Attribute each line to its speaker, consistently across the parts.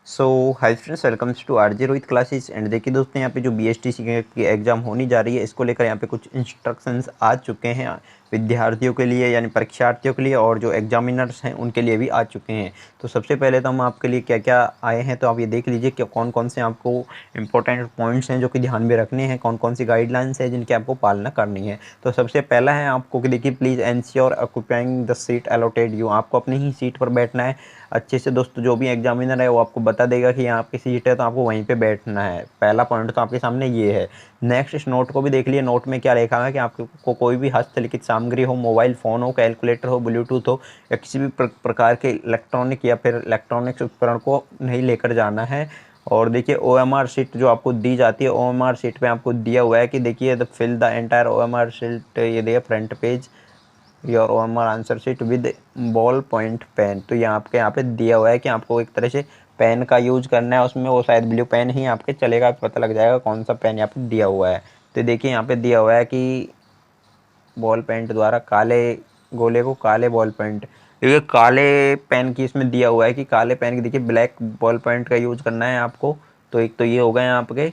Speaker 1: So hi friends, welcomes to RJ Rohit classes. And देखिए दोस्तों, यहाँ पे जो बीएसटीसी की एग्ज़ाम होनी जा रही है, इसको लेकर यहाँ पे कुछ इंस्ट्रक्शंस आ चुके हैं विद्यार्थियों के लिए, यानी परीक्षार्थियों के लिए, और जो एग्जामिनर्स हैं उनके लिए भी आ चुके हैं। तो सबसे पहले तो हम आपके लिए क्या क्या आए हैं, तो आप ये देख लीजिए कि कौन कौन से आपको इंपॉर्टेंट पॉइंट्स हैं जो कि ध्यान में रखने हैं, कौन कौन सी गाइडलाइंस है जिनकी आपको पालना करनी है। तो सबसे पहला है आपको कि देखिए, please ensure occupying the seat allotted you. आपको अपनी ही सीट पर बैठना है अच्छे से। दोस्तों, जो भी एग्जामिनर है वो आपको बता देगा कि यहाँ आपकी सीट है तो आपको वहीं पे बैठना है। पहला पॉइंट तो आपके सामने ये है। नेक्स्ट, इस नोट को भी देख लिए। नोट में क्या लिखा है कि आपको कोई भी हस्तलिखित सामग्री हो, मोबाइल फ़ोन हो, कैलकुलेटर हो, ब्लूटूथ हो, या किसी भी प्रकार के इलेक्ट्रॉनिक या फिर इलेक्ट्रॉनिक्स उपकरण को नहीं लेकर जाना है। और देखिए, ओएमआर शीट जो आपको दी जाती है, ओएमआर शीट पे आपको दिया हुआ है कि देखिए, the fill the entire OMR sheet, ये दिया front page your OMR answer sheet with ball point pen. तो ये आपके यहाँ पे दिया हुआ है कि आपको एक तरह से पेन का यूज करना है उसमें। वो शायद ब्लू पेन ही आपके चलेगा, पता लग जाएगा कौन सा पेन यहाँ पे दिया हुआ है। तो देखिए, यहाँ पे दिया हुआ है कि बॉल पेंट द्वारा काले गोले को काले बॉल पेंट, ये काले पेन की इसमें दिया हुआ है कि काले पेन की, देखिए ब्लैक बॉल पेंट का यूज करना है आपको। तो एक तो ये हो गए आपके।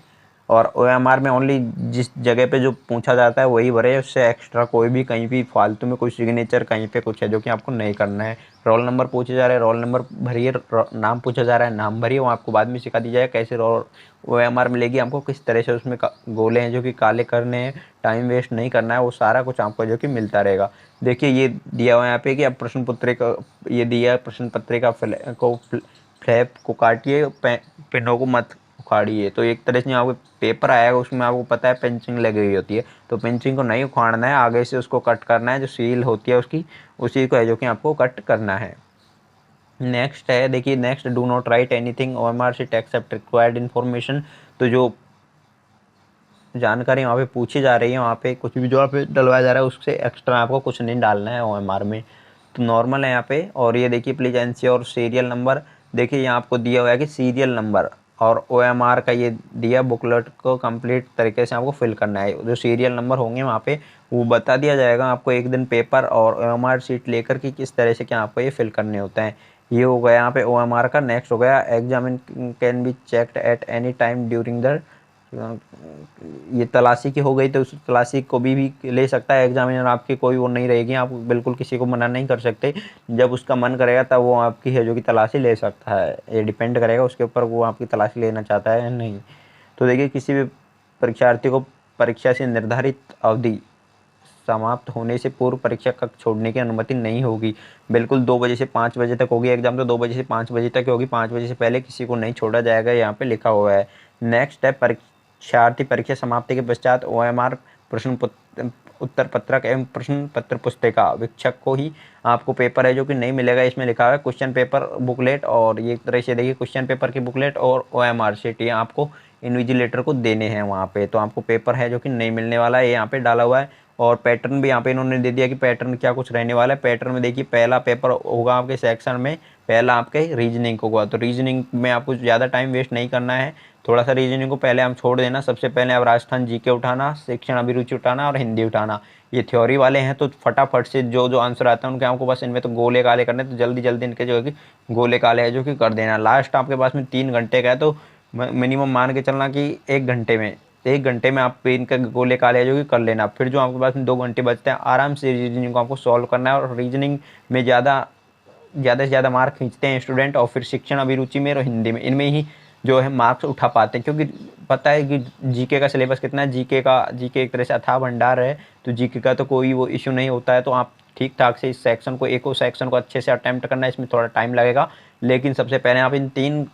Speaker 1: और ओएमआर में ओनली जिस जगह पे जो पूछा जाता है वही भरे, उससे एक्स्ट्रा कोई भी कहीं भी फालतू में कोई सिग्नेचर कहीं पे कुछ है जो कि आपको नहीं करना है। रोल नंबर पूछे जा रहे हैं, रोल नंबर भरिए। नाम पूछा जा रहा है, नाम भरिए। वो आपको बाद में सिखा दी जाएगा कैसे रोल ओएमआर मिलेगी आपको, किस तरह से उसमें गोले हैं जो कि काले करने हैं, टाइम वेस्ट नहीं करना है, वो सारा कुछ आपको जो कि मिलता रहेगा। देखिए, ये दिया हुआ है यहाँ पे कि आप प्रश्न पत्रिका, ये दिया है प्रश्न पत्रिका फ्लैप को काटिए, पेनों को मत उखाड़िए। तो एक तरह से आपको पेपर आएगा, उसमें आपको पता है पेंसिंग लगी हुई होती है, तो पेंसिंग को नहीं उखाड़ना है, आगे से उसको कट करना है। जो सील होती है उसकी, उसी को है जो कि आपको कट करना है। नेक्स्ट है, देखिए next, do not write anything OMR sheet except required information. तो जो जानकारी वहाँ पे पूछी जा रही है, वहाँ पे कुछ भी जो आप डलवाया जा रहा है उससे एक्स्ट्रा आपको कुछ नहीं डालना है ओएमआर में। तो नॉर्मल है यहाँ पे। और ये देखिए, प्लीज एंश्योर सीरियल नंबर। देखिए, यहाँ आपको दिया हुआ है कि सीरियल नंबर और ओएमआर का ये दिया, बुकलेट को कंप्लीट तरीके से आपको फिल करना है। जो सीरियल नंबर होंगे वहाँ पे वो बता दिया जाएगा आपको एक दिन पेपर और ओएमआर शीट लेकर कि किस तरह से क्या आपको ये फिल करने होते हैं। ये हो गया यहाँ पे ओएमआर का। नेक्स्ट हो गया, examine can be checked at any time during the, ये तलाशी की हो गई। तो उस तलाशी को भी ले सकता है एग्जामिनर, आपकी कोई वो नहीं रहेगी, आप बिल्कुल किसी को मना नहीं कर सकते। जब उसका मन करेगा तब वो आपकी है जो कि तलाशी ले सकता है। ये डिपेंड करेगा उसके ऊपर, वो आपकी तलाशी लेना चाहता है या नहीं। तो देखिए, किसी भी परीक्षार्थी को परीक्षा से निर्धारित अवधि समाप्त होने से पूर्व परीक्षा कक्ष छोड़ने की अनुमति नहीं होगी। बिल्कुल 2 बजे से 5 बजे तक होगी एग्जाम, तो 2 बजे से 5 बजे तक होगी। 5 बजे से पहले किसी को नहीं छोड़ा जाएगा, यहाँ पे लिखा हुआ है। नेक्स्ट है, परीक्षार्थी परीक्षा समाप्ति के पश्चात ओएमआर प्रश्न उत्तर पत्रक एवं प्रश्न पत्र पुस्तिका वीक्षक को ही आपको पेपर है जो कि नहीं मिलेगा। इसमें लिखा हुआ है क्वेश्चन पेपर बुकलेट, और ये एक तरह से देखिए क्वेश्चन पेपर की बुकलेट और ओएमआर शीट ये आपको इन्विजिलेटर को देने हैं वहाँ पे। तो आपको पेपर है जो कि नहीं मिलने वाला है, ये यहाँ पे डाला हुआ है। और पैटर्न भी यहाँ पे इन्होंने दे दिया कि पैटर्न क्या कुछ रहने वाला है। पैटर्न में देखिए, पहला पेपर होगा आपके सेक्शन में, पहला आपके रीजनिंग को होगा। तो रीजनिंग में आपको ज़्यादा टाइम वेस्ट नहीं करना है, थोड़ा सा रीजनिंग को पहले हम छोड़ देना। सबसे पहले आप राजस्थान जीके उठाना, शिक्षण अभिरुचि उठाना और हिंदी उठाना। ये थ्योरी वाले हैं, तो फटाफट से जो जो आंसर आता है उनके आपको बस इनमें तो गोले काले करने, तो जल्दी जल्दी इनके जो है कि गोले काले है जो कि कर देना। लास्ट आपके पास में 3 घंटे का है, तो मिनिमम मान के चलना कि 1 घंटे में आप पेन का गोले काले है जो कि कर लेना। फिर जो आपके पास में 2 घंटे बचते हैं, आराम से रीजनिंग को आपको सॉल्व करना है। और रीजनिंग में ज़्यादा से ज़्यादा मार्क खींचते हैं स्टूडेंट, और फिर शिक्षण अभिरुचि में और हिंदी में, इनमें ही जो है मार्क्स उठा पाते हैं। क्योंकि पता है कि जीके का सिलेबस कितना है, जीके एक तरह से अथाह भंडार है, तो जीके का तो कोई वो इशू नहीं होता है। तो आप ठीक ठाक से इस सेक्शन को, एक सेक्शन को अच्छे से अटैम्प्ट करना है। इसमें थोड़ा टाइम लगेगा, लेकिन सबसे पहले आप इन 3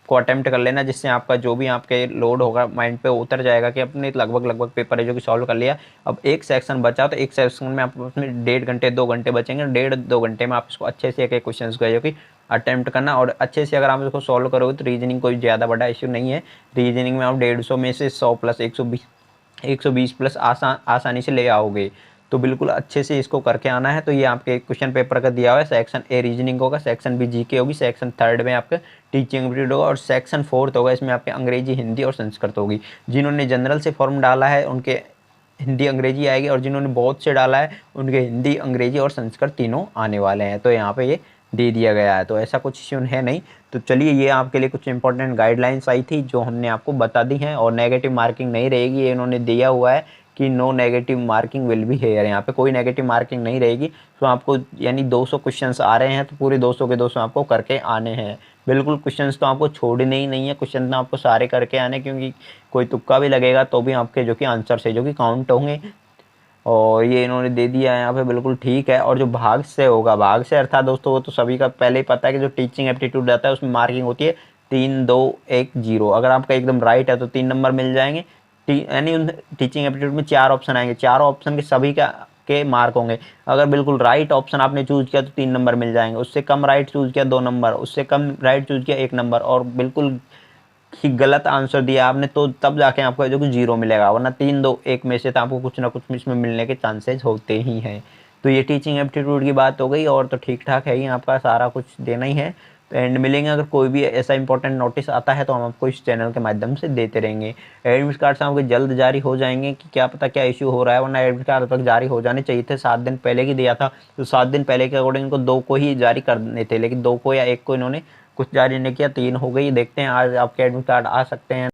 Speaker 1: को अटेम्प्ट कर लेना, जिससे आपका जो भी आपके लोड होगा माइंड पे उतर जाएगा कि अपने लगभग पेपर है जो कि सॉल्व कर लिया। अब एक सेक्शन बचा, तो एक सेक्शन में आप उसमें 1.5 घंटे 2 घंटे बचेंगे। 1.5-2 घंटे में आप इसको अच्छे से एक क्वेश्चन को जो कि अटेम्प्ट करना, और अच्छे से अगर आप इसको सॉल्व करोगे तो रीजनिंग कोई ज़्यादा बड़ा इशू नहीं है। रीजनिंग में आप 150 में से 100 प्लस 120 प्लस आसानी से ले आओगे। तो बिल्कुल अच्छे से इसको करके आना है। तो ये आपके क्वेश्चन पेपर का दिया हुआ है। सेक्शन ए रीजनिंग होगा, सेक्शन बी जीके होगी, सेक्शन 3 में आपका टीचिंग एबिलिटी होगा, और सेक्शन 4 होगा, इसमें आपके अंग्रेजी, हिंदी और संस्कृत होगी। जिन्होंने जनरल से फॉर्म डाला है उनके हिंदी अंग्रेजी आएगी, और जिन्होंने बहुत से डाला है उनके हिंदी अंग्रेजी और संस्कृत तीनों आने वाले हैं। तो यहाँ पे ये दे दिया गया है। तो ऐसा कुछ इश्यू है नहीं। तो चलिए, ये आपके लिए कुछ इंपॉर्टेंट गाइडलाइंस आई थी जो हमने आपको बता दी हैं। और नेगेटिव मार्किंग नहीं रहेगी, ये इन्होंने दिया हुआ है कि no negative marking will be here, यहाँ पे कोई नेगेटिव मार्किंग नहीं रहेगी। तो आपको यानी 200 क्वेश्चंस आ रहे हैं तो पूरे 200 के 200 आपको करके आने हैं। बिल्कुल क्वेश्चंस तो आपको छोड़ने ही नहीं है, क्वेश्चन तो आपको सारे करके आने, क्योंकि कोई तुक्का भी लगेगा तो भी आपके जो कि आंसर से जो कि काउंट होंगे। और ये इन्होंने दे दिया है यहाँ पे, बिल्कुल ठीक है। और जो भाग से होगा, भाग से अर्थात दोस्तों वो तो सभी का पहले ही पता है कि जो टीचिंग एप्टीट्यूड रहता है उसमें मार्किंग होती है 3 2 1 0। अगर आपका एकदम राइट है तो 3 नंबर मिल जाएंगे। यानी उन टीचिंग एप्टीट्यूड में 4 ऑप्शन आएंगे, चारों ऑप्शन के सभी का के मार्क होंगे। अगर बिल्कुल राइट ऑप्शन आपने चूज किया तो 3 नंबर मिल जाएंगे, उससे कम राइट चूज किया 2 नंबर, उससे कम राइट चूज किया 1 नंबर, और बिल्कुल ही गलत आंसर दिया आपने तो तब जाके आपको जो कि 0 मिलेगा। वरना 3 2 1 में से तो आपको कुछ ना कुछ इसमें मिलने के चांसेस होते ही हैं। तो ये टीचिंग एप्टीट्यूड की बात हो गई, और तो ठीक ठाक है ही, आपका सारा कुछ देना ही है। तो एंड मिलेंगे, अगर कोई भी ऐसा इंपॉर्टेंट नोटिस आता है तो हम आपको इस चैनल के माध्यम से देते रहेंगे। एडमिट कार्ड आपके जल्द जारी हो जाएंगे, कि क्या पता क्या इशू हो रहा है। वरना एडमिट कार्ड तक जारी हो जाने चाहिए थे, 7 दिन पहले ही दिया था। तो 7 दिन पहले के अकॉर्डिंग इनको 2 को ही जारी करने थे, लेकिन 2 को या 1 को इन्होंने कुछ जारी नहीं किया, 3 हो गई। देखते हैं आज आपके एडमिट कार्ड आ सकते हैं।